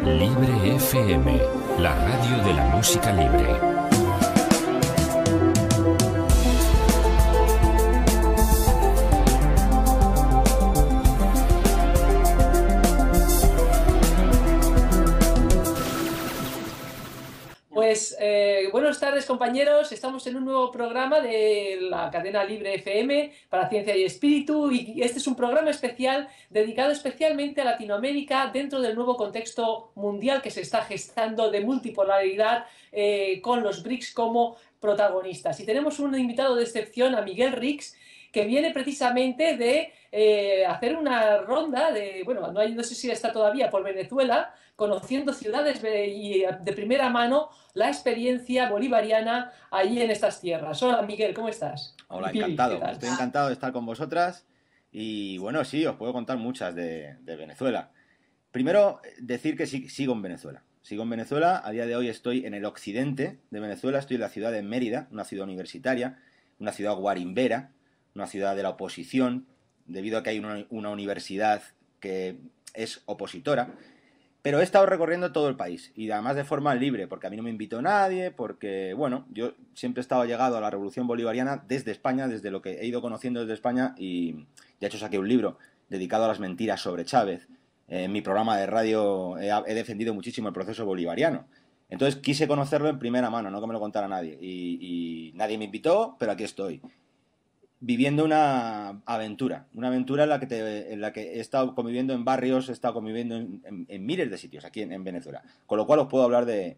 Libre FM, la radio de la música libre. Pues buenas tardes, compañeros. Estamos en un nuevo programa de la cadena Libre FM para Ciencia y Espíritu, y este es un programa especial dedicado especialmente a Latinoamérica dentro del nuevo contexto mundial que se está gestando de multipolaridad, con los BRICS como protagonistas. Y tenemos un invitado de excepción, a Miguel Rix, que viene precisamente de hacer una ronda de, bueno, no sé si está todavía por Venezuela, conociendo ciudades y de primera mano la experiencia bolivariana allí en estas tierras. Hola, Miguel, ¿cómo estás? Hola, encantado. Estoy encantado de estar con vosotras y bueno, sí, os puedo contar muchas de Venezuela. Primero, decir que sí, sigo en Venezuela. Sigo en Venezuela, a día de hoy estoy en el occidente de Venezuela, estoy en la ciudad de Mérida, una ciudad universitaria, una ciudad guarimbera, una ciudad de la oposición, debido a que hay una universidad que es opositora. Pero he estado recorriendo todo el país, y además de forma libre, porque a mí no me invitó nadie, porque, bueno, yo siempre he estado llegado a la Revolución Bolivariana desde España, desde lo que he ido conociendo desde España, y de hecho saqué un libro dedicado a las mentiras sobre Chávez. En mi programa de radio he defendido muchísimo el proceso bolivariano. Entonces quise conocerlo en primera mano, no que me lo contara nadie. Y nadie me invitó, pero aquí estoy, viviendo una aventura en la que he estado conviviendo en barrios, he estado conviviendo en miles de sitios aquí en Venezuela, con lo cual os puedo hablar de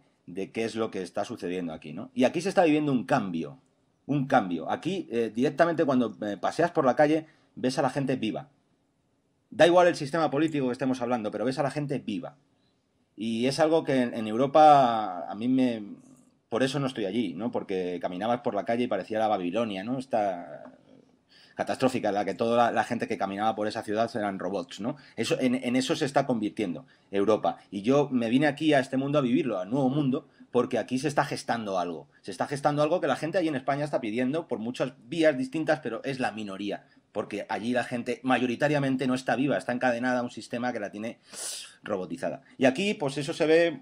qué es lo que está sucediendo aquí, ¿no? Y aquí se está viviendo un cambio. Aquí directamente cuando paseas por la calle ves a la gente viva. Da igual el sistema político que estemos hablando, pero ves a la gente viva. Y es algo que en Europa a mí me... Por eso no estoy allí, ¿no? Porque caminabas por la calle y parecía la Babilonia, ¿no? Esta catastrófica, en la que toda la gente que caminaba por esa ciudad eran robots, ¿no? En eso se está convirtiendo Europa. Y yo me vine aquí a este mundo a vivirlo, al nuevo mundo, porque aquí se está gestando algo. Se está gestando algo que la gente allí en España está pidiendo por muchas vías distintas, pero es la minoría. Porque allí la gente mayoritariamente no está viva, está encadenada a un sistema que la tiene robotizada. Y aquí, pues eso se ve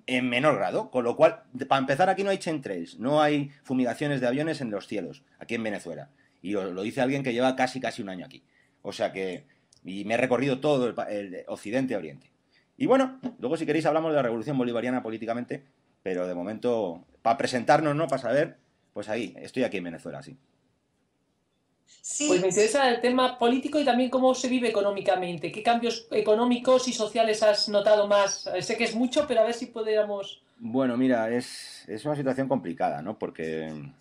en menor grado, con lo cual, para empezar, aquí no hay chemtrails, no hay fumigaciones de aviones en los cielos, aquí en Venezuela. Y lo dice alguien que lleva casi un año aquí. O sea que... Y me he recorrido todo el occidente a oriente. Y bueno, luego si queréis hablamos de la revolución bolivariana políticamente, pero de momento, para presentarnos, ¿no? Para saber, pues ahí, estoy aquí en Venezuela, sí. Pues me interesa el tema político y también cómo se vive económicamente. ¿Qué cambios económicos y sociales has notado más? Sé que es mucho, pero a ver si podríamos... Bueno, mira, es una situación complicada, ¿no? Porque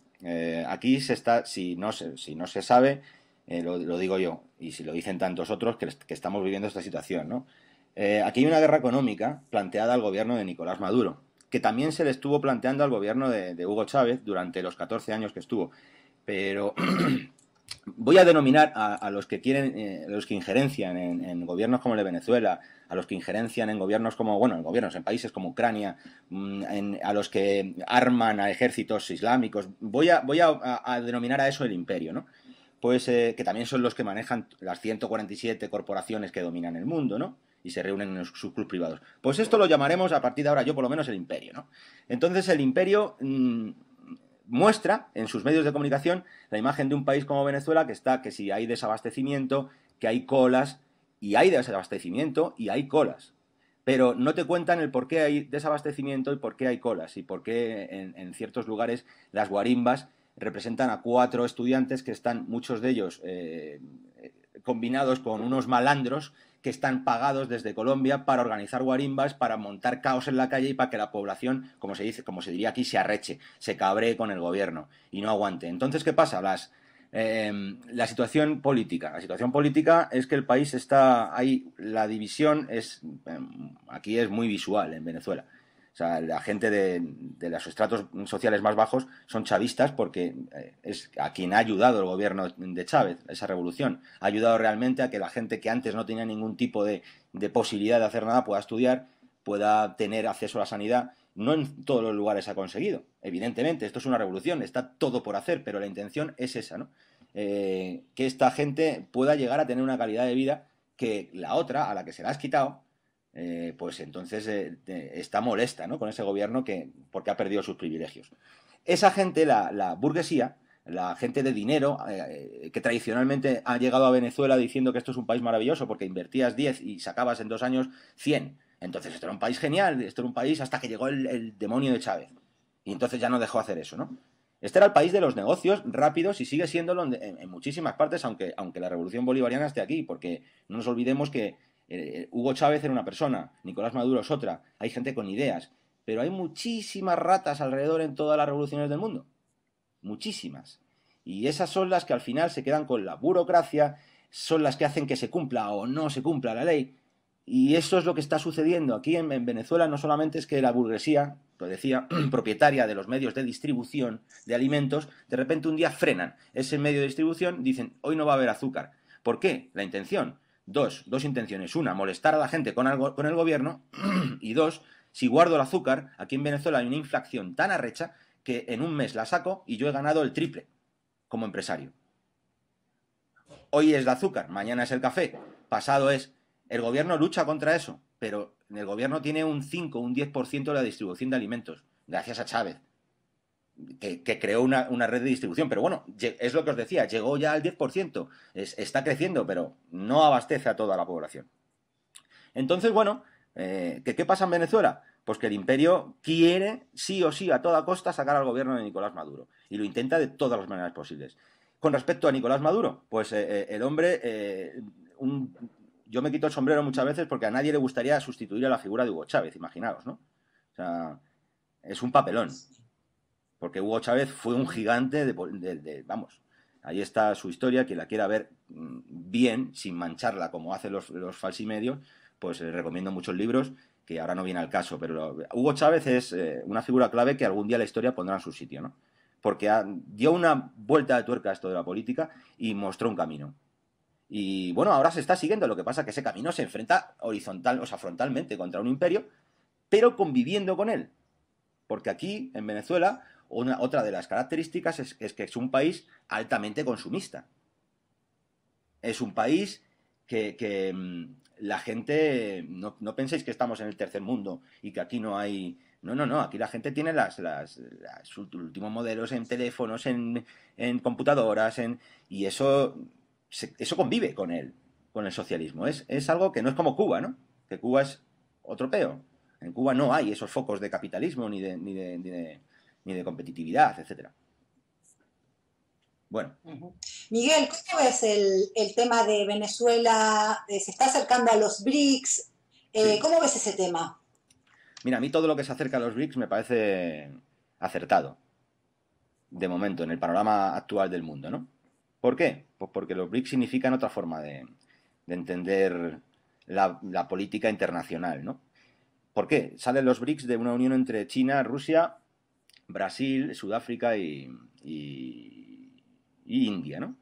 aquí se está, si no se sabe, lo digo yo, y si lo dicen tantos otros, que estamos viviendo esta situación, ¿no? Aquí hay una guerra económica planteada al gobierno de Nicolás Maduro, que también se le estuvo planteando al gobierno de Hugo Chávez durante los 14 años que estuvo. Pero voy a denominar a los que quieren, los que injerencian en gobiernos como el de Venezuela, a los que injerencian en gobiernos como, bueno, en gobiernos en países como Ucrania, a los que arman a ejércitos islámicos, voy a denominar a eso el imperio, ¿no? Pues que también son los que manejan las 147 corporaciones que dominan el mundo, ¿no? Y se reúnen en sus clubes privados. Pues esto lo llamaremos a partir de ahora, yo por lo menos, el imperio, ¿no? Entonces el imperio muestra en sus medios de comunicación la imagen de un país como Venezuela que si hay desabastecimiento, que hay colas, y hay desabastecimiento y hay colas. Pero no te cuentan el por qué hay desabastecimiento y por qué hay colas, y por qué en ciertos lugares las guarimbas representan a 4 estudiantes que están, muchos de ellos, combinados con unos malandros que están pagados desde Colombia para organizar guarimbas, para montar caos en la calle y para que la población, como se diría aquí, se arreche, se cabree con el gobierno y no aguante. Entonces, ¿qué pasa? La situación política. La situación política es que el país está ahí, la división aquí es muy visual en Venezuela. O sea, la gente de los estratos sociales más bajos son chavistas porque es a quien ha ayudado el gobierno de Chávez, esa revolución. Ha ayudado realmente a que la gente que antes no tenía ningún tipo de posibilidad de hacer nada pueda estudiar, pueda tener acceso a la sanidad. No en todos los lugares se ha conseguido. Evidentemente, esto es una revolución, está todo por hacer, pero la intención es esa, ¿no? Que esta gente pueda llegar a tener una calidad de vida que la otra, a la que se la has quitado, pues entonces está molesta, ¿no?, con ese gobierno porque ha perdido sus privilegios. Esa gente, la burguesía, la gente de dinero, que tradicionalmente ha llegado a Venezuela diciendo que esto es un país maravilloso porque invertías 10 y sacabas en 2 años 100. Entonces esto era un país genial, esto era un país hasta que llegó el demonio de Chávez. Y entonces ya no dejó hacer eso, ¿no? Este era el país de los negocios rápidos y sigue siéndolo en muchísimas partes, aunque la revolución bolivariana esté aquí, porque no nos olvidemos que Hugo Chávez era una persona, Nicolás Maduro es otra, hay gente con ideas, pero hay muchísimas ratas alrededor en todas las revoluciones del mundo. Muchísimas. Y esas son las que al final se quedan con la burocracia, son las que hacen que se cumpla o no se cumpla la ley. Y eso es lo que está sucediendo aquí en Venezuela. No solamente es que la burguesía, lo decía, propietaria de los medios de distribución de alimentos, de repente un día frenan ese medio de distribución, dicen, hoy no va a haber azúcar. ¿Por qué? La intención. Dos intenciones. Una, molestar a la gente con el gobierno. Y dos, si guardo el azúcar, aquí en Venezuela hay una inflación tan arrecha que en un mes la saco y yo he ganado el triple como empresario. Hoy es el azúcar, mañana es el café, pasado es... El gobierno lucha contra eso, pero el gobierno tiene un 5, un 10% de la distribución de alimentos, gracias a Chávez, que creó una red de distribución. Pero bueno, es lo que os decía, llegó ya al 10%, está creciendo, pero no abastece a toda la población. Entonces, bueno, ¿qué pasa en Venezuela? Pues que el imperio quiere, sí o sí, a toda costa, sacar al gobierno de Nicolás Maduro, y lo intenta de todas las maneras posibles. Con respecto a Nicolás Maduro, pues el hombre... Yo me quito el sombrero muchas veces porque a nadie le gustaría sustituir a la figura de Hugo Chávez, imaginaos, ¿no? O sea, es un papelón. Porque Hugo Chávez fue un gigante vamos, ahí está su historia, quien la quiera ver bien, sin mancharla como hacen los falsimedios, pues recomiendo muchos libros, que ahora no viene al caso, pero Hugo Chávez es una figura clave que algún día la historia pondrá en su sitio, ¿no? Porque dio una vuelta de tuerca a esto de la política y mostró un camino. Y bueno, ahora se está siguiendo, lo que pasa es que ese camino se enfrenta frontalmente contra un imperio, pero conviviendo con él. Porque aquí, en Venezuela, otra de las características es que es un país altamente consumista. Es un país que la gente, no penséis que estamos en el tercer mundo y que aquí no hay... No, aquí la gente tiene los últimos modelos en teléfonos, en computadoras, y eso convive con el socialismo. Es algo que no es como Cuba, ¿no? Que Cuba es otro peo. En Cuba no hay esos focos de capitalismo ni de competitividad, etcétera. Bueno. Miguel, ¿cómo ves el tema de Venezuela? Se está acercando a los BRICS. Sí. ¿Cómo ves ese tema? Mira, a mí todo lo que se acerca a los BRICS me parece acertado, de momento, en el panorama actual del mundo, ¿no? ¿Por qué? Pues porque los BRICS significan otra forma de entender la política internacional, ¿no? ¿Por qué? Salen los BRICS de una unión entre China, Rusia, Brasil, Sudáfrica y India, ¿no?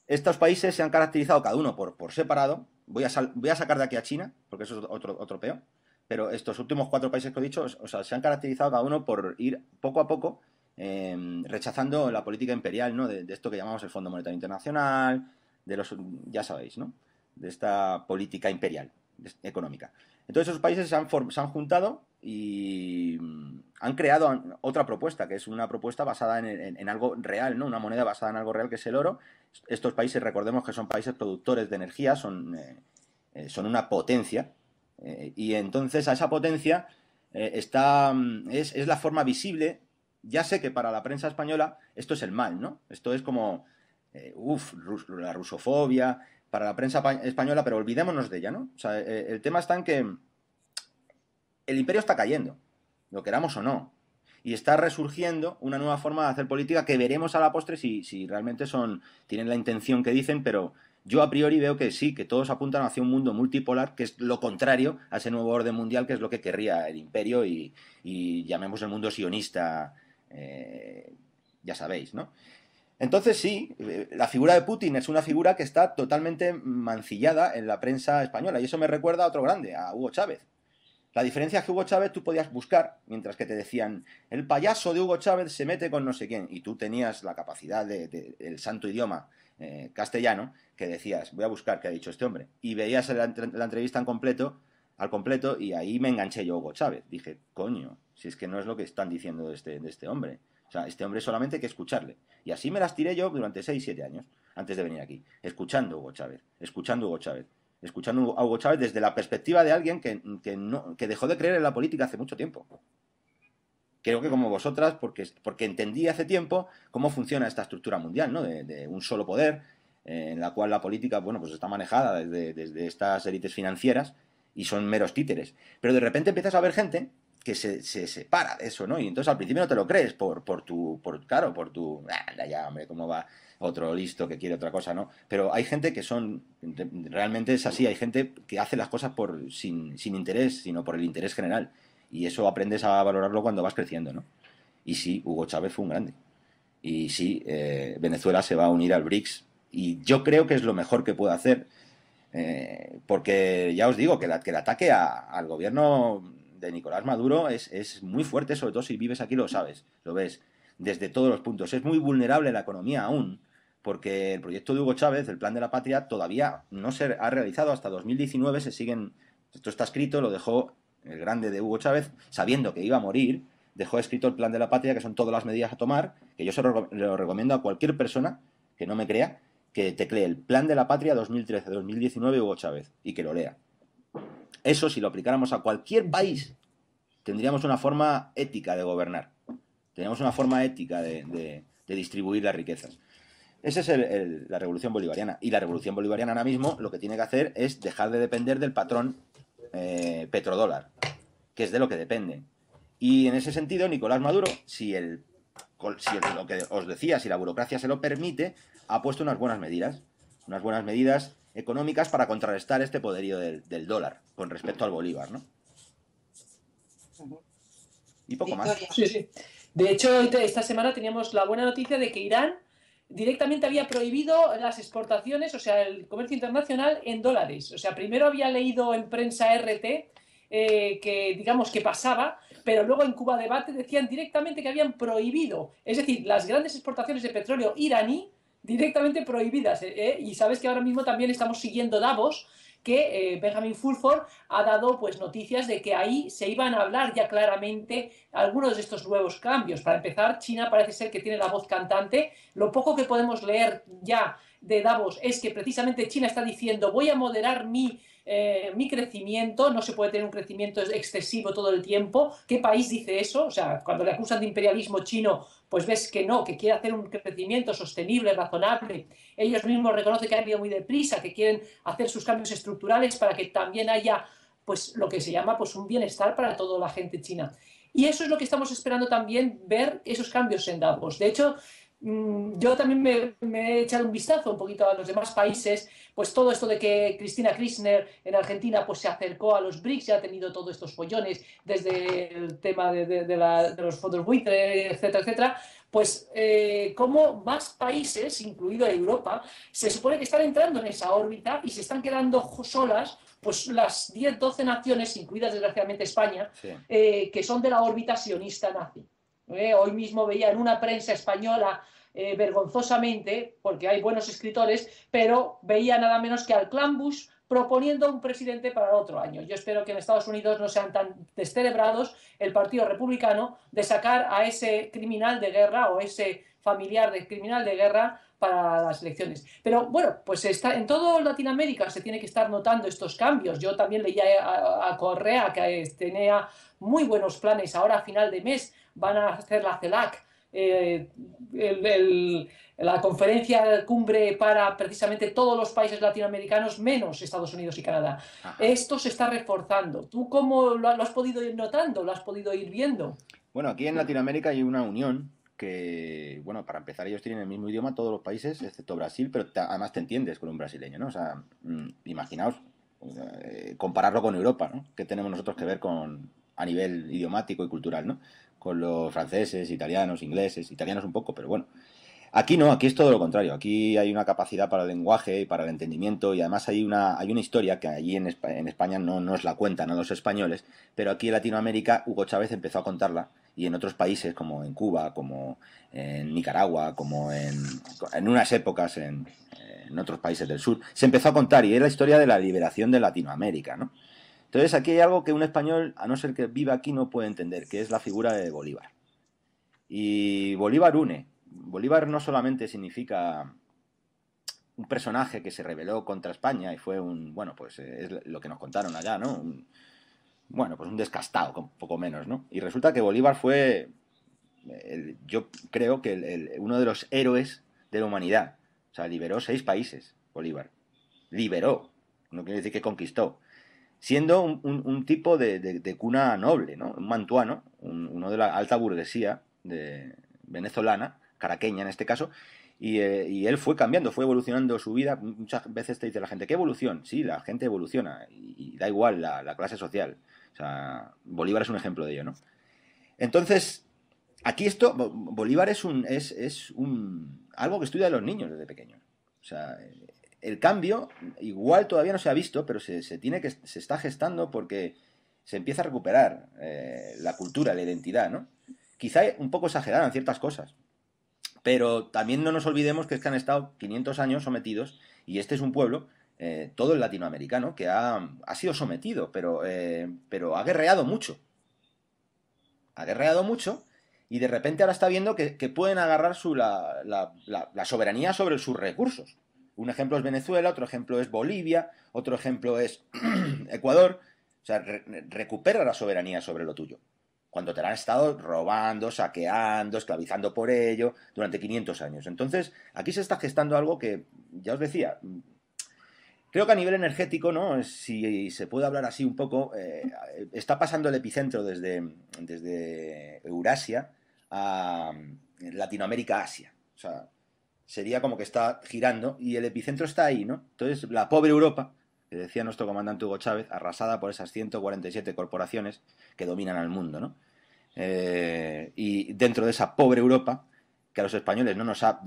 Estos países se han caracterizado cada uno por separado. Voy a sacar de aquí a China, porque eso es otro peo. Pero estos últimos 4 países que he dicho, o sea, se han caracterizado cada uno por ir poco a poco rechazando la política imperial, ¿no? De esto que llamamos el Fondo Monetario Internacional, ya sabéis, ¿no? De esta política imperial económica. Entonces esos países se han juntado y han creado otra propuesta, que es una propuesta basada en algo real, ¿no? Una moneda basada en algo real, que es el oro. Estos países, recordemos que son países productores de energía, son una potencia, y entonces a esa potencia es la forma visible. Ya sé que para la prensa española esto es el mal, ¿no? Esto es como, la rusofobia para la prensa española, pero olvidémonos de ella, ¿no? O sea, el tema está en que el imperio está cayendo, lo queramos o no, y está resurgiendo una nueva forma de hacer política que veremos a la postre si realmente tienen la intención que dicen, pero yo a priori veo que sí, que todos apuntan hacia un mundo multipolar, que es lo contrario a ese nuevo orden mundial, que es lo que querría el imperio y llamemos el mundo sionista, ya sabéis, ¿no? Entonces sí, la figura de Putin es una figura que está totalmente mancillada en la prensa española, y eso me recuerda a otro grande, a Hugo Chávez. La diferencia es que Hugo Chávez tú podías buscar, mientras que te decían, el payaso de Hugo Chávez se mete con no sé quién, y tú tenías la capacidad del santo idioma castellano, que decías, voy a buscar qué ha dicho este hombre. Y veías la entrevista al completo, y ahí me enganché yo a Hugo Chávez. Dije, coño, si es que no es lo que están diciendo de este hombre. O sea, este hombre solamente hay que escucharle. Y así me las tiré yo durante 6-7 años, antes de venir aquí, escuchando a Hugo Chávez, escuchando a Hugo Chávez, escuchando a Hugo Chávez desde la perspectiva de alguien que dejó de creer en la política hace mucho tiempo. Creo que como vosotras, porque entendí hace tiempo cómo funciona esta estructura mundial, ¿no? De un solo poder, en la cual la política, bueno, pues está manejada desde estas élites financieras y son meros títeres. Pero de repente empiezas a ver gente que se separa de eso, ¿no? Y entonces al principio no te lo crees anda ya, hombre, cómo va otro listo que quiere otra cosa, ¿no? Pero hay gente que realmente es así, hay gente que hace las cosas sin interés, sino por el interés general. Y eso aprendes a valorarlo cuando vas creciendo, ¿no? Y sí, Hugo Chávez fue un grande. Y sí, Venezuela se va a unir al BRICS. Y yo creo que es lo mejor que puede hacer. Porque ya os digo que el ataque al gobierno de Nicolás Maduro es muy fuerte, sobre todo si vives aquí lo sabes, lo ves, desde todos los puntos. Es muy vulnerable la economía aún, porque el proyecto de Hugo Chávez, el Plan de la Patria, todavía no se ha realizado. Hasta 2019 esto está escrito, lo dejó el grande de Hugo Chávez, sabiendo que iba a morir, dejó escrito el Plan de la Patria, que son todas las medidas a tomar, que yo lo recomiendo a cualquier persona que no me crea, que teclee el Plan de la Patria 2013-2019 Hugo Chávez y que lo lea. Eso, si lo aplicáramos a cualquier país, tendríamos una forma ética de gobernar. Tendríamos una forma ética de distribuir las riquezas. Esa es la revolución bolivariana. Y la revolución bolivariana ahora mismo lo que tiene que hacer es dejar de depender del patrón petrodólar, que es de lo que depende. Y en ese sentido, Nicolás Maduro, si lo que os decía, si la burocracia se lo permite, ha puesto unas buenas medidas económicas para contrarrestar este poderío del dólar con respecto al bolívar, ¿no? Y poco más. Sí, sí. De hecho, esta semana teníamos la buena noticia de que Irán directamente había prohibido las exportaciones, o sea, el comercio internacional en dólares. O sea, primero había leído en prensa RT que, digamos, que pasaba, pero luego en Cuba Debate decían directamente que habían prohibido, es decir, las grandes exportaciones de petróleo iraní directamente prohibidas. Y sabes que ahora mismo también estamos siguiendo Davos, que Benjamin Fulford ha dado pues noticias de que ahí se iban a hablar ya claramente algunos de estos nuevos cambios. Para empezar, China parece ser que tiene la voz cantante. Lo poco que podemos leer ya de Davos es que precisamente China está diciendo voy a moderar mi crecimiento, no se puede tener un crecimiento excesivo todo el tiempo. ¿Qué país dice eso? O sea, cuando le acusan de imperialismo chino, pues ves que no, que quiere hacer un crecimiento sostenible, razonable. Ellos mismos reconocen que han ido muy deprisa, que quieren hacer sus cambios estructurales para que también haya pues lo que se llama pues un bienestar para toda la gente china. Y eso es lo que estamos esperando también, ver esos cambios en Davos. De hecho, yo también me he echado un vistazo un poquito a los demás países, pues todo esto de que Cristina Kirchner en Argentina pues se acercó a los BRICS, ya ha tenido todos estos follones desde el tema de los fondos buitre, etcétera, etcétera, pues como más países, incluido Europa, se supone que están entrando en esa órbita y se están quedando solas pues las 10-12 naciones, incluidas desgraciadamente España, Sí. Que son de la órbita sionista nazi. Hoy mismo veía en una prensa española vergonzosamente, porque hay buenos escritores, pero veía nada menos que al clan Bush proponiendo un presidente para el otro año. Yo espero que en Estados Unidos no sean tan descerebrados el Partido Republicano de sacar a ese criminal de guerra o ese familiar de criminal de guerra para las elecciones. Pero bueno, pues en toda Latinoamérica se tiene que estar notando estos cambios. Yo también leía a Correa que tenía muy buenos planes. Ahora a final de mes van a hacer la CELAC, la conferencia cumbre para precisamente todos los países latinoamericanos menos Estados Unidos y Canadá. Ajá. Esto se está reforzando. ¿Tú cómo lo has podido ir notando? ¿Lo has podido ir viendo? Bueno, aquí en Latinoamérica hay una unión que, bueno, para empezar, ellos tienen el mismo idioma todos los países, excepto Brasil, pero además te entiendes con un brasileño, ¿no? O sea, imaginaos compararlo con Europa, ¿no? ¿Qué tenemos nosotros que ver a nivel idiomático y cultural, ¿no? Con los franceses, italianos, ingleses, italianos un poco, pero bueno. Aquí no, aquí es todo lo contrario. Aquí hay una capacidad para el lenguaje y para el entendimiento, y además hay una historia que allí en España no nos la cuentan a los españoles, pero aquí en Latinoamérica Hugo Chávez empezó a contarla y en otros países como en Cuba, como en Nicaragua, como en unas épocas en otros países del sur, se empezó a contar, y es la historia de la liberación de Latinoamérica, ¿no? Entonces aquí hay algo que un español, a no ser que viva aquí, no puede entender, que es la figura de Bolívar. Y Bolívar une. Bolívar no solamente significa un personaje que se rebeló contra España y fue bueno, pues es lo que nos contaron allá, ¿no? Bueno, pues un descastado, poco menos, ¿no? Y resulta que Bolívar fue, yo creo que uno de los héroes de la humanidad. O sea, liberó 6 países, Bolívar. Liberó, no quiere decir que conquistó. Siendo un tipo de cuna noble, ¿no? Un mantuano, uno de la alta burguesía venezolana, caraqueña en este caso, y él fue cambiando, fue evolucionando su vida. Muchas veces te dice la gente, ¿qué evolución? Sí, la gente evoluciona, y da igual la clase social. O sea, Bolívar es un ejemplo de ello, ¿no? Entonces, aquí Bolívar es algo que estudian los niños desde pequeños. O sea, el cambio igual todavía no se ha visto, pero se está gestando porque se empieza a recuperar la cultura, la identidad, ¿no? Quizá un poco exagerada en ciertas cosas, pero también no nos olvidemos que es que han estado 500 años sometidos, y este es un pueblo, todo el latinoamericano, que ha sido sometido, pero ha guerreado mucho. Ha guerreado mucho, y de repente ahora está viendo que pueden agarrar la soberanía sobre sus recursos. Un ejemplo es Venezuela, otro ejemplo es Bolivia, otro ejemplo es Ecuador. O sea, recupera la soberanía sobre lo tuyo, cuando te la han estado robando, saqueando, esclavizando por ello durante 500 años. Entonces, aquí se está gestando algo que, ya os decía, creo que a nivel energético, ¿no? Si se puede hablar así un poco, está pasando el epicentro desde Eurasia a Latinoamérica, Asia. O sea, sería como que está girando y el epicentro está ahí, ¿no? Entonces, la pobre Europa, que decía nuestro comandante Hugo Chávez, arrasada por esas 147 corporaciones que dominan al mundo, ¿no? Y dentro de esa pobre Europa, que a los españoles no nos ha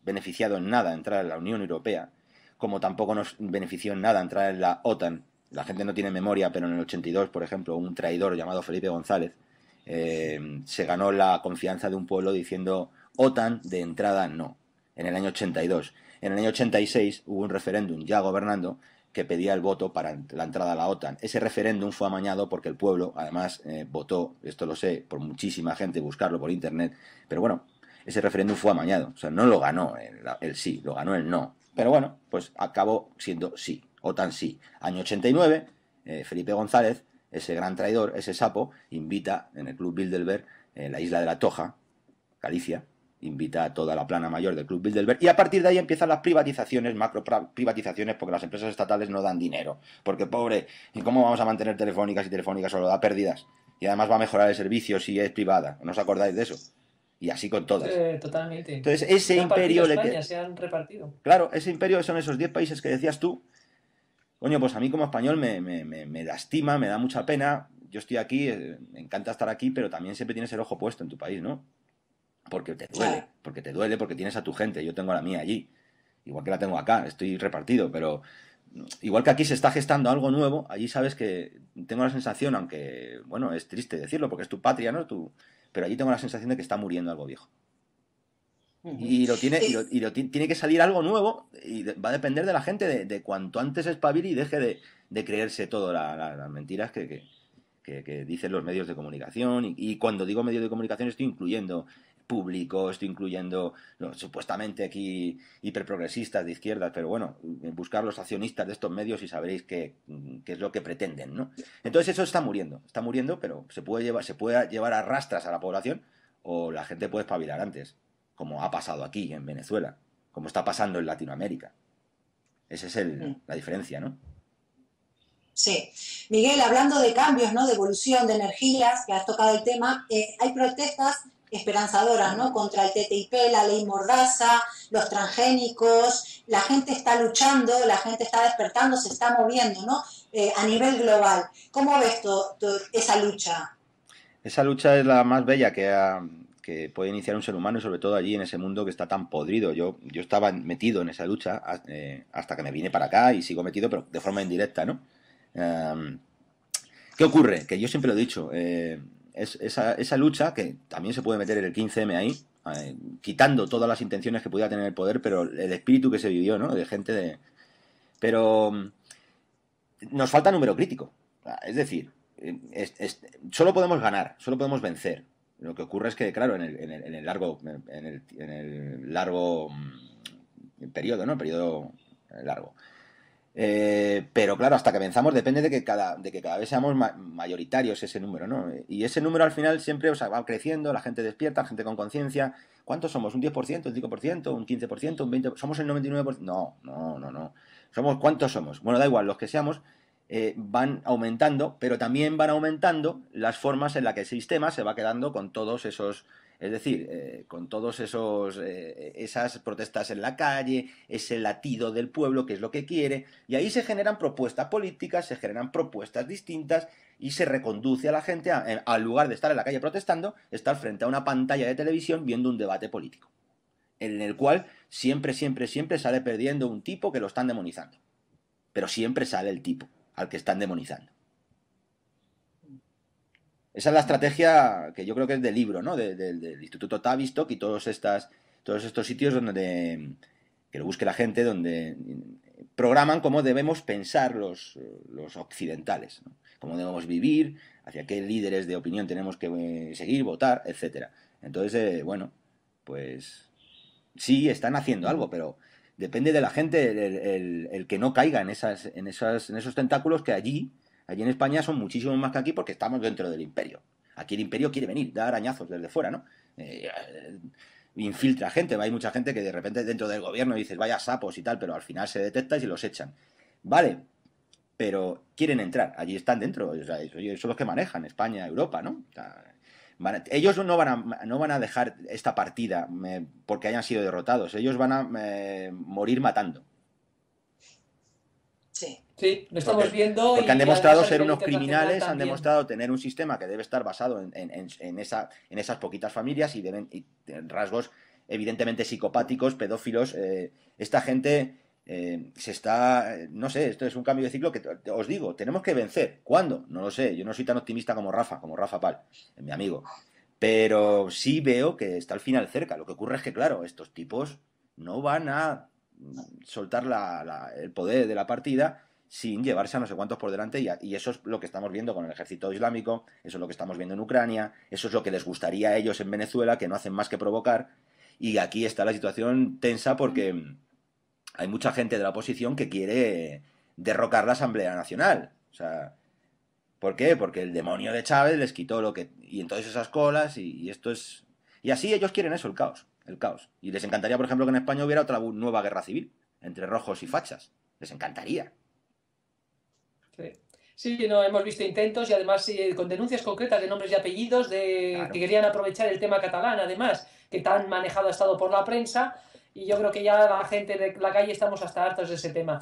beneficiado en nada entrar en la Unión Europea, como tampoco nos benefició en nada entrar en la OTAN. La gente no tiene memoria, pero en el 82, por ejemplo, un traidor llamado Felipe González se ganó la confianza de un pueblo diciendo OTAN de entrada no, en el año 82. En el año 86 hubo un referéndum ya gobernando que pedía el voto para la entrada a la OTAN. Ese referéndum fue amañado porque el pueblo, además, votó, esto lo sé, por muchísima gente, buscarlo por internet, pero bueno, ese referéndum fue amañado. O sea, no lo ganó el sí, lo ganó el no. Pero bueno, pues acabó siendo sí, OTAN sí. Año 89, Felipe González, ese gran traidor, ese sapo, invita en el Club Bilderberg, en la isla de La Toja, Galicia, invita a toda la plana mayor del Club Bilderberg, y a partir de ahí empiezan las privatizaciones, macro privatizaciones, porque las empresas estatales no dan dinero, porque pobre, ¿y cómo vamos a mantener Telefónica si Telefónica solo da pérdidas? Y además va a mejorar el servicio si es privada, ¿no os acordáis de eso? Y así con todas. Totalmente. Entonces ese imperio... Se han repartido. Claro, ese imperio son esos 10 países que decías tú. Coño, pues a mí como español me lastima, me da mucha pena. Yo estoy aquí, me encanta estar aquí, pero también siempre tienes el ojo puesto en tu país, ¿no? Porque te duele, porque tienes a tu gente. Yo tengo a la mía allí, igual que la tengo acá, estoy repartido, pero igual que aquí se está gestando algo nuevo, allí sabes que tengo la sensación, aunque, bueno, es triste decirlo porque es tu patria, ¿no? Pero allí tengo la sensación de que está muriendo algo viejo. Y tiene que salir algo nuevo, y va a depender de la gente de cuanto antes espabile y deje de creerse todo las mentiras que dicen los medios de comunicación. Y cuando digo medios de comunicación estoy incluyendo público, estoy incluyendo supuestamente aquí hiperprogresistas de izquierdas, pero bueno, buscar los accionistas de estos medios y sabréis qué es lo que pretenden, ¿no? Entonces eso está muriendo, pero se puede llevar a rastras a la población, o la gente puede espabilar antes, como ha pasado aquí en Venezuela, como está pasando en Latinoamérica. Esa es la diferencia, ¿no? Sí. Miguel, hablando de cambios, ¿no? De evolución, de energías, que has tocado el tema, hay protestas esperanzadoras, ¿no? Contra el TTIP, la ley Mordaza, los transgénicos. La gente está luchando, la gente está despertando, se está moviendo, ¿no? A nivel global. ¿Cómo ves esa lucha? Esa lucha es la más bella que puede iniciar un ser humano, y sobre todo allí en ese mundo que está tan podrido. Yo estaba metido en esa lucha hasta que me vine para acá, y sigo metido, pero de forma indirecta, ¿no? ¿Qué ocurre? Que yo siempre lo he dicho, esa lucha, que también se puede meter el 15M ahí, quitando todas las intenciones que pudiera tener el poder, pero el espíritu que se vivió, ¿no? De gente de... Pero nos falta número crítico. Es decir, solo podemos ganar, solo podemos vencer. Lo que ocurre es que, claro, en el largo periodo, ¿no? Periodo largo. Pero claro, hasta que venzamos depende de que cada vez seamos mayoritarios ese número, ¿no? Y ese número al final siempre, o sea, va creciendo, la gente despierta, gente con conciencia. ¿Cuántos somos? ¿Un 10%, un 5%, un 15%, un 20%? ¿Somos el 99%? No. ¿Cuántos somos? Bueno, da igual, los que seamos van aumentando, pero también van aumentando las formas en las que el sistema se va quedando con todos esos... Es decir, con todos esas protestas en la calle, ese latido del pueblo, que es lo que quiere, y ahí se generan propuestas políticas, se generan propuestas distintas y se reconduce a la gente, al lugar de estar en la calle protestando, estar frente a una pantalla de televisión viendo un debate político, en el cual siempre sale perdiendo un tipo que lo están demonizando. Pero siempre sale el tipo al que están demonizando. Esa es la estrategia que yo creo que es del libro, ¿no? Del Instituto Tavistock y todos estos sitios donde que lo busque la gente, donde programan cómo debemos pensar los occidentales, ¿no? Cómo debemos vivir, hacia qué líderes de opinión tenemos que seguir, votar, etcétera. Entonces, bueno, pues sí, están haciendo algo, pero depende de la gente el que no caiga en esos tentáculos que allí en España son muchísimos más que aquí porque estamos dentro del imperio. Aquí el imperio quiere venir, da arañazos desde fuera, ¿no? Infiltra gente, hay mucha gente que de repente dentro del gobierno dices vaya sapos y tal, pero al final se detecta y los echan. Vale, pero quieren entrar, allí están dentro, o sea, ellos son los que manejan España, Europa, ¿no? O sea, ellos no van a dejar esta partida porque hayan sido derrotados, ellos van a morir matando. Sí, lo estamos viendo. Porque han demostrado ser unos criminales, han demostrado tener un sistema que debe estar basado en esas poquitas familias y rasgos evidentemente psicopáticos, pedófilos. Esta gente no sé, esto es un cambio de ciclo que os digo, tenemos que vencer. ¿Cuándo? No lo sé, yo no soy tan optimista como Rafa Pal, mi amigo. Pero sí veo que está al final cerca. Lo que ocurre es que, claro, estos tipos no van a soltar el poder de la partida sin llevarse a no sé cuántos por delante, y eso es lo que estamos viendo con el ejército islámico, eso es lo que estamos viendo en Ucrania, eso es lo que les gustaría a ellos en Venezuela, que no hacen más que provocar, y aquí está la situación tensa porque hay mucha gente de la oposición que quiere derrocar la Asamblea Nacional. O sea, ¿por qué? Porque el demonio de Chávez les quitó y entonces esas colas, y esto es... Y así ellos quieren eso, el caos. Y les encantaría, por ejemplo, que en España hubiera otra nueva guerra civil entre rojos y fachas. Les encantaría. Sí, no, hemos visto intentos y además con denuncias concretas de nombres y apellidos claro, que querían aprovechar el tema catalán, además, que tan manejado ha estado por la prensa, y yo creo que ya la gente de la calle estamos hasta hartos de ese tema.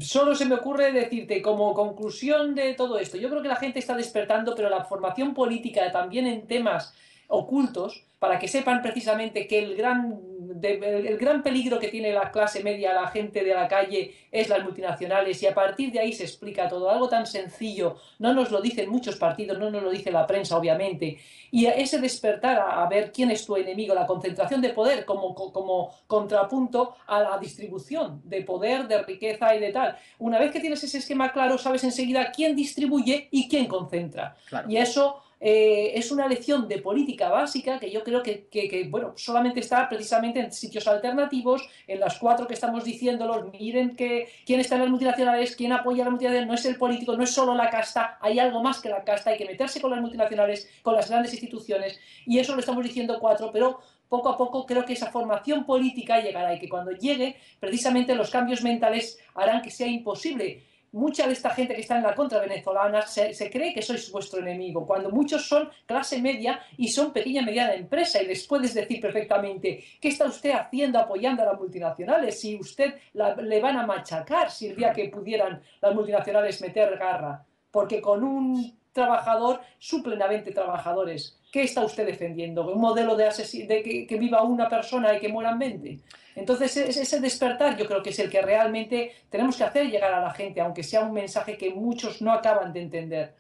Solo se me ocurre decirte, como conclusión de todo esto, yo creo que la gente está despertando, pero la formación política también en temas ocultos, para que sepan precisamente que el gran peligro que tiene la clase media, la gente de la calle, es las multinacionales, y a partir de ahí se explica todo. Algo tan sencillo, no nos lo dicen muchos partidos, no nos lo dice la prensa, obviamente, y ese despertar a ver quién es tu enemigo, la concentración de poder como contrapunto a la distribución de poder, de riqueza y de tal. Una vez que tienes ese esquema claro, sabes enseguida quién distribuye y quién concentra. Claro. Y eso es una lección de política básica que yo creo que bueno, solamente está precisamente en sitios alternativos, en las 4 que estamos diciéndolos. Miren quién está en las multinacionales, quién apoya a las multinacionales, no es el político, no es solo la casta, hay algo más que la casta, hay que meterse con las multinacionales, con las grandes instituciones, y eso lo estamos diciendo 4, pero poco a poco creo que esa formación política llegará, y que cuando llegue, precisamente los cambios mentales harán que sea imposible. Mucha de esta gente que está en la contra venezolana se cree que sois vuestro enemigo, cuando muchos son clase media y son pequeña y mediana empresa, y les puedes decir perfectamente ¿qué está usted haciendo apoyando a las multinacionales? Si usted le van a machacar si el día que pudieran las multinacionales meter garra, porque con un trabajador suplen a 20 trabajadores. ¿Qué está usted defendiendo? ¿Un modelo de que viva una persona y que mueran 20? Entonces ese despertar yo creo que es el que realmente tenemos que hacer llegar a la gente, aunque sea un mensaje que muchos no acaban de entender.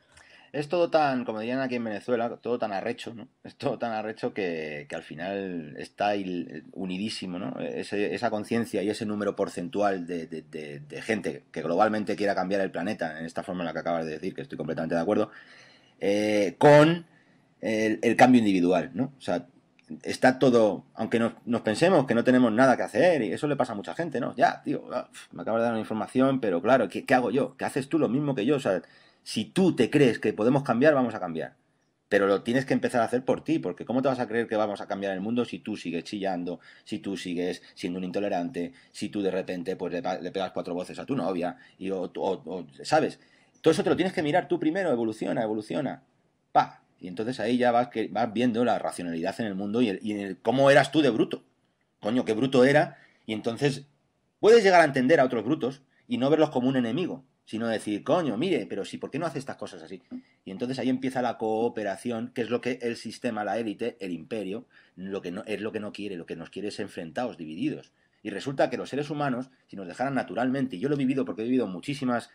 es todo tan, como dirían aquí en Venezuela, todo tan arrecho, ¿no? Es todo tan arrecho que al final está unidísimo, ¿no? Esa conciencia y ese número porcentual de gente que globalmente quiera cambiar el planeta, en esta forma en la que acabas de decir, que estoy completamente de acuerdo, con el cambio individual, ¿no? O sea, está todo, aunque nos pensemos que no tenemos nada que hacer, y eso le pasa a mucha gente, ¿no? Ya, tío, me acabas de dar una información, pero claro, ¿qué hago yo? ¿Qué haces tú lo mismo que yo? O sea, si tú te crees que podemos cambiar, vamos a cambiar. Pero lo tienes que empezar a hacer por ti, porque ¿cómo te vas a creer que vamos a cambiar el mundo si tú sigues chillando, si tú sigues siendo un intolerante, si tú de repente pues le pegas 4 voces a tu novia, ¿sabes? Todo eso te lo tienes que mirar tú primero, evoluciona. Pa. Y entonces ahí ya vas viendo la racionalidad en el mundo y cómo eras tú de bruto. Coño, qué bruto era. Y entonces puedes llegar a entender a otros brutos y no verlos como un enemigo, sino decir, coño, mire, pero sí, ¿por qué no hace estas cosas así? Y entonces ahí empieza la cooperación, que es lo que el sistema, la élite, el imperio, es lo que no quiere, lo que nos quiere es enfrentados, divididos. Y resulta que los seres humanos, si nos dejaran naturalmente, y yo lo he vivido porque he vivido muchísimas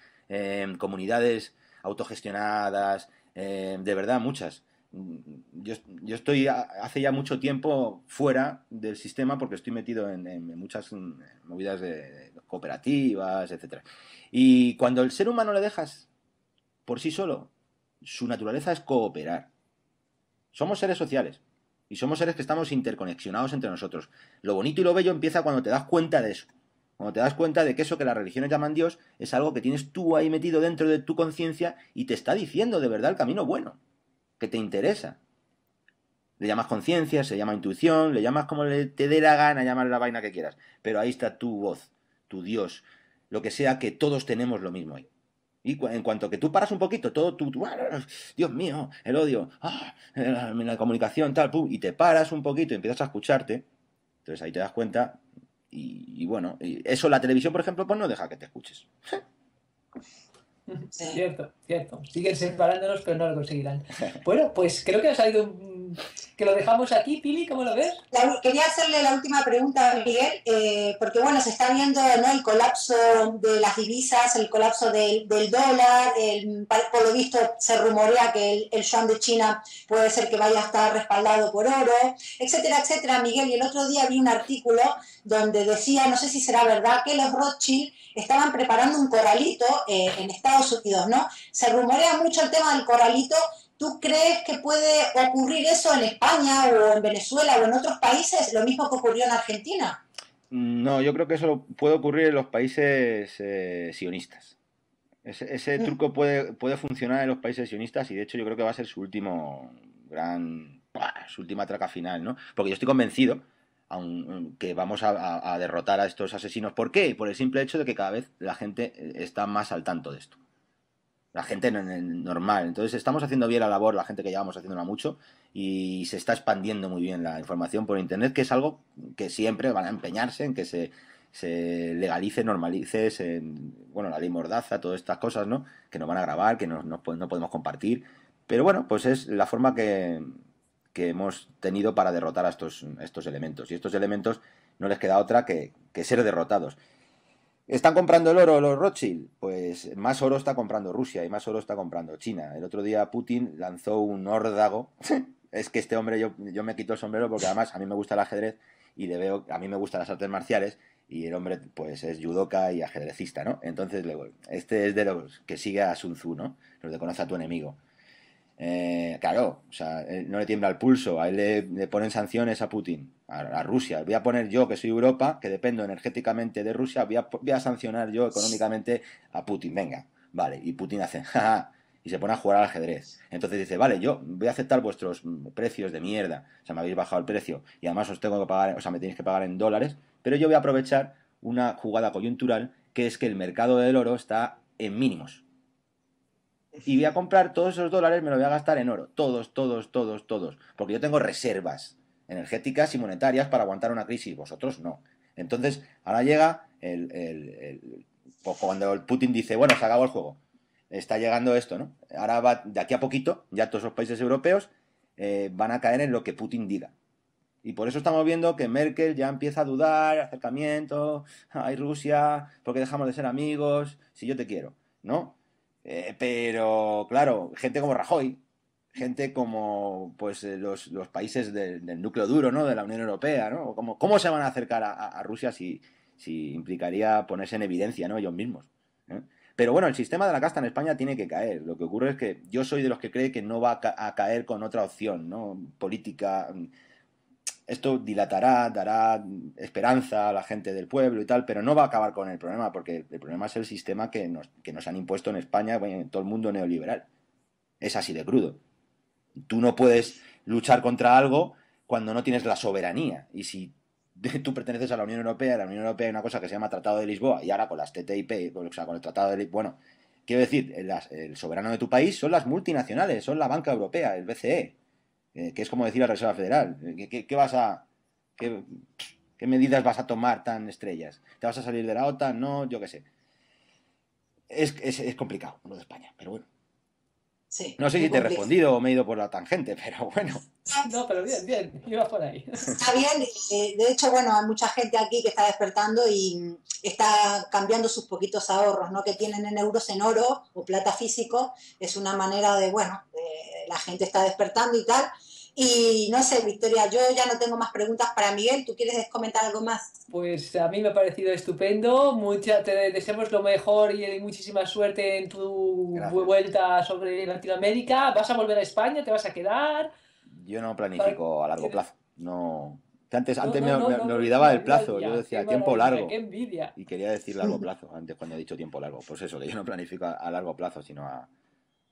comunidades autogestionadas, de verdad, muchas. Yo estoy hace ya mucho tiempo fuera del sistema porque estoy metido en muchas movidas de cooperativas, etcétera. Y cuando el ser humano le dejas por sí solo, su naturaleza es cooperar. Somos seres sociales y somos seres que estamos interconexionados entre nosotros. Lo bonito y lo bello empieza cuando te das cuenta de eso. Cuando te das cuenta de que eso que las religiones llaman Dios es algo que tienes tú ahí metido dentro de tu conciencia y te está diciendo de verdad el camino bueno, que te interesa. Le llamas conciencia, se llama intuición, le llamas como te dé la gana, llamar la vaina que quieras. Pero ahí está tu voz, tu Dios, lo que sea, que todos tenemos lo mismo ahí. Y en cuanto que tú paras un poquito, todo Dios mío, el odio, la comunicación, tal, pum, y te paras un poquito y empiezas a escucharte, entonces ahí te das cuenta. Y bueno, eso la televisión, por ejemplo, pues no deja que te escuches. Sí. Cierto. Siguen separándonos, pero no lo conseguirán. Bueno, pues creo que ha salido que lo dejamos aquí. Pili, ¿cómo lo ves? Quería hacerle la última pregunta a Miguel, porque bueno, se está viendo, ¿no?, el colapso de las divisas, el colapso del dólar, por lo visto se rumorea que el yuan de China puede ser que vaya a estar respaldado por oro, etcétera, etcétera. Miguel, y el otro día vi un artículo donde decía, no sé si será verdad, que los Rothschild estaban preparando un corralito en Estados Unidos, ¿no? Se rumorea mucho el tema del corralito. ¿Tú crees que puede ocurrir eso en España o en Venezuela o en otros países? Lo mismo que ocurrió en Argentina. No, yo creo que eso puede ocurrir en los países sionistas. Ese truco puede funcionar en los países sionistas y de hecho yo creo que va a ser su última traca final, ¿no? Porque yo estoy convencido que vamos a derrotar a estos asesinos. ¿Por qué? Por el simple hecho de que cada vez la gente está más al tanto de esto. La gente normal. Entonces estamos haciendo bien la labor, la gente que llevamos haciéndola mucho, y se está expandiendo muy bien la información por internet, que es algo que siempre van a empeñarse en que se legalice, normalice, la ley Mordaza, todas estas cosas, ¿no? Que nos van a grabar, que no podemos compartir. Pero bueno, pues es la forma que hemos tenido para derrotar a estos elementos. Y estos elementos no les queda otra que ser derrotados. ¿Están comprando el oro los Rothschild? Pues más oro está comprando Rusia y más oro está comprando China. El otro día Putin lanzó un órdago. Es que este hombre, yo me quito el sombrero porque además a mí me gusta el ajedrez y a mí me gustan las artes marciales y el hombre pues es judoka y ajedrecista, ¿no? Entonces este es de los que sigue a Sun Tzu, ¿no? Los de conoce a tu enemigo. Claro, o sea, no le tiembla el pulso, a él le ponen sanciones a Putin, a Rusia. Voy a poner yo, que soy Europa, que dependo energéticamente de Rusia, voy a sancionar yo económicamente a Putin. Venga, vale, y Putin hace, jaja, y se pone a jugar al ajedrez. Entonces dice, vale, yo voy a aceptar vuestros precios de mierda, o sea, me habéis bajado el precio y además os tengo que pagar, o sea, me tenéis que pagar en dólares, pero yo voy a aprovechar una jugada coyuntural, que es que el mercado del oro está en mínimos. Y voy a comprar todos esos dólares, me los voy a gastar en oro. Todos. Porque yo tengo reservas energéticas y monetarias para aguantar una crisis. Vosotros no. Entonces, ahora llega pues cuando el Putin dice, bueno, se acabó el juego. Está llegando esto, ¿no? Ahora va, de aquí a poquito, ya todos los países europeos van a caer en lo que Putin diga. Y por eso estamos viendo que Merkel ya empieza a dudar, acercamiento, ay, Rusia, ¿por qué dejamos de ser amigos? Si yo te quiero, ¿no? Pero, claro, gente como Rajoy, gente como pues los países del núcleo duro, ¿no? De la Unión Europea, ¿no? ¿Cómo se van a acercar a Rusia si implicaría ponerse en evidencia, ¿no? Ellos mismos, ¿eh? Pero bueno, el sistema de la casta en España tiene que caer. Lo que ocurre es que yo soy de los que cree que no va a caer con otra opción, ¿no? Política. Esto dilatará, dará esperanza a la gente del pueblo y tal, pero no va a acabar con el problema, porque el problema es el sistema que nos han impuesto en España, en todo el mundo neoliberal. Es así de crudo. Tú no puedes luchar contra algo cuando no tienes la soberanía. Y si tú perteneces a la Unión Europea hay una cosa que se llama Tratado de Lisboa, y ahora con las TTIP, o sea, con el Tratado de Lisboa, bueno, quiero decir, el soberano de tu país son las multinacionales, son la banca europea, el BCE, que es como decir la Reserva Federal. ¿Qué medidas vas a tomar tan estrellas? ¿Te vas a salir de la OTAN? No, yo qué sé. Es complicado lo de España, pero bueno. Sí, No sé si te he respondido o me he ido por la tangente, pero bueno. No, pero bien, iba por ahí. Está bien, de hecho, bueno, hay mucha gente aquí que está despertando y está cambiando sus poquitos ahorros, ¿no? Que tienen en euros en oro o plata físico. Es una manera de, bueno, la gente está despertando y tal. Y no sé, Victoria, yo ya no tengo más preguntas para Miguel. ¿Tú quieres comentar algo más? Pues a mí me ha parecido estupendo. Te deseamos lo mejor y muchísima suerte en tu Gracias. Vuelta sobre Latinoamérica. ¿Vas a volver a España? ¿Te vas a quedar? Yo no planifico a largo plazo. No. Antes No, me olvidaba del plazo. día. Yo decía Qué tiempo maravilla, largo. qué envidia. Y quería decir largo plazo, antes cuando he dicho tiempo largo. Pues eso, que yo no planifico a largo plazo, sino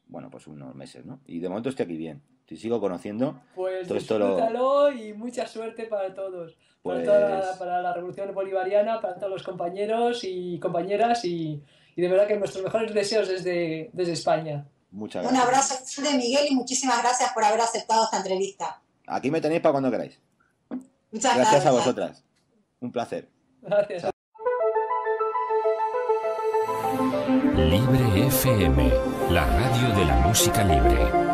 bueno, pues unos meses, ¿no? Y de momento estoy aquí bien. Si sigo conociendo, Pues todo esto disfrútalo y mucha suerte para todos. Pues... Para la Revolución Bolivariana, para todos los compañeros y compañeras y de verdad que nuestros mejores deseos desde España. Muchas Un gracias. abrazo grande, Miguel, y muchísimas gracias por haber aceptado esta entrevista. Aquí me tenéis para cuando queráis. Muchas Gracias a vosotras. Un placer. Gracias. Libre FM, la radio de la música libre.